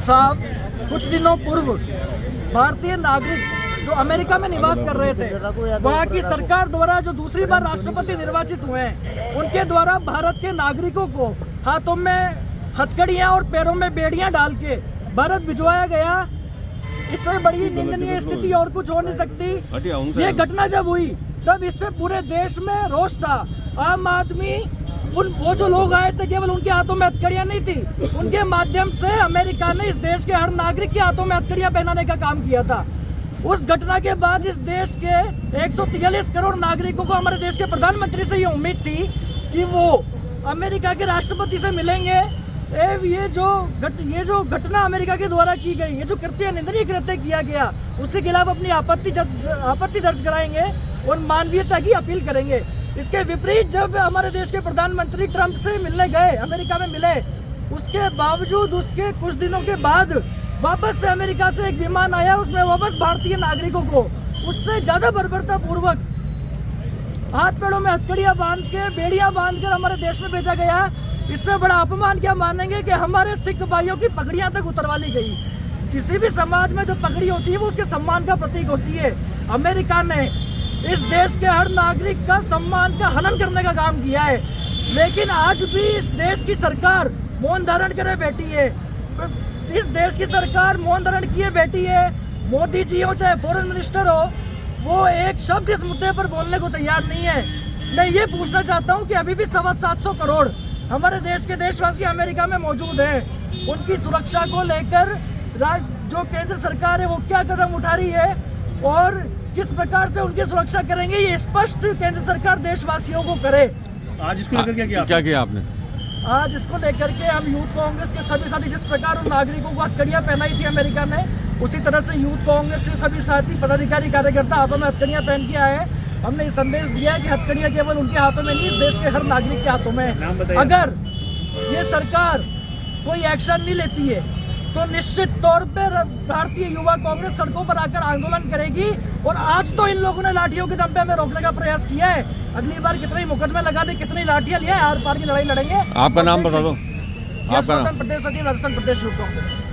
साहब कुछ दिनों पूर्व भारतीय नागरिक जो अमेरिका में निवास कर रहे थे, वहाँ की सरकार द्वारा जो दूसरी बार राष्ट्रपति निर्वाचित हुए हैं, उनके द्वारा भारत के नागरिकों को हाथों में हथकड़ियाँ और पैरों में बेड़ियाँ डाल के भारत भिजवाया गया। इससे बड़ी निंदनीय स्थिति और कुछ हो नहीं सकती। ये घटना जब हुई तब इससे पूरे देश में रोष था। आम आदमी वो जो लोग आए थे, केवल उनके हाथों में हथकड़ियां नहीं थी, उनके माध्यम से अमेरिका ने इस देश के हर नागरिक के हाथों में हथकड़ियां पहनाने का काम किया था। उस घटना के बाद इस देश के 143 करोड़ नागरिकों को हमारे देश के प्रधानमंत्री से ये उम्मीद थी कि वो अमेरिका के राष्ट्रपति से मिलेंगे। ये जो घटना अमेरिका के द्वारा की गई, ये जो कृत्य निंदनीय कृत्य किया गया, उसके खिलाफ अपनी आपत्ति दर्ज कराएंगे और मानवीयता की अपील करेंगे। इसके विपरीत जब हमारे देश के प्रधानमंत्री ट्रंप से मिलने गए, अमेरिका में मिले, उसके बावजूद उसके कुछ दिनों के बाद वापस से अमेरिका से एक विमान आया, उसमें वापस भारतीय नागरिकों को उससे ज्यादा बर्बरता पूर्वक हाथ पैरों में हथकड़ियां बांध के, बेड़ियां बांधकर हमारे देश में भेजा गया। इससे बड़ा अपमान क्या मानेंगे कि हमारे सिख भाइयों की पगड़ियां तक उतरवा ली गई। किसी भी समाज में जो पगड़ी होती है वो उसके सम्मान का प्रतीक होती है। अमेरिका ने इस देश के हर नागरिक का सम्मान का हनन करने का काम किया है, लेकिन आज भी इस देश की सरकार मौन धारण करे बैठी है। इस देश की सरकार मौन धारण किए बैठी है। मोदी जी हो चाहे फॉरेन मिनिस्टर हो, वो एक शब्द इस मुद्दे पर बोलने को तैयार नहीं है। मैं ये पूछना चाहता हूँ कि अभी भी 750 करोड़ हमारे देश के देशवासी अमेरिका में मौजूद हैं, उनकी सुरक्षा को लेकर जो केंद्र सरकार है वो क्या कदम उठा रही है और किस प्रकार से उनकी सुरक्षा करेंगे, ये स्पष्ट केंद्र सरकार देशवासियों को करे। आज इसको लेकर क्या किया आपने? आज इसको लेकर के हम यूथ कांग्रेस के सभी साथी, जिस प्रकार उन नागरिकों को हथकड़ियां पहनाई थी अमेरिका ने, उसी तरह से यूथ कांग्रेस के सभी साथी, पदाधिकारी, कार्यकर्ता हाथों में हथकड़ियां पहन के आए हैं। हमने ये संदेश दिया है कि हथकड़ियां केवल उनके हाथों में नहीं, इस देश के हर नागरिक के हाथों में। अगर ये सरकार कोई एक्शन नहीं लेती है तो निश्चित तौर पर भारतीय युवा कांग्रेस सड़कों पर आकर आंदोलन करेगी। और आज तो इन लोगों ने लाठियों के दम पे हमें रोकने का प्रयास किया है, अगली बार कितने मुकदमे लगा दे, कितनी लाठियां लिए, आर पार की लड़ाई लड़ेंगे। आपका नाम बता दो। आपका नाम? प्रदेश सचिव राजस्थान प्रदेश युवा कांग्रेस।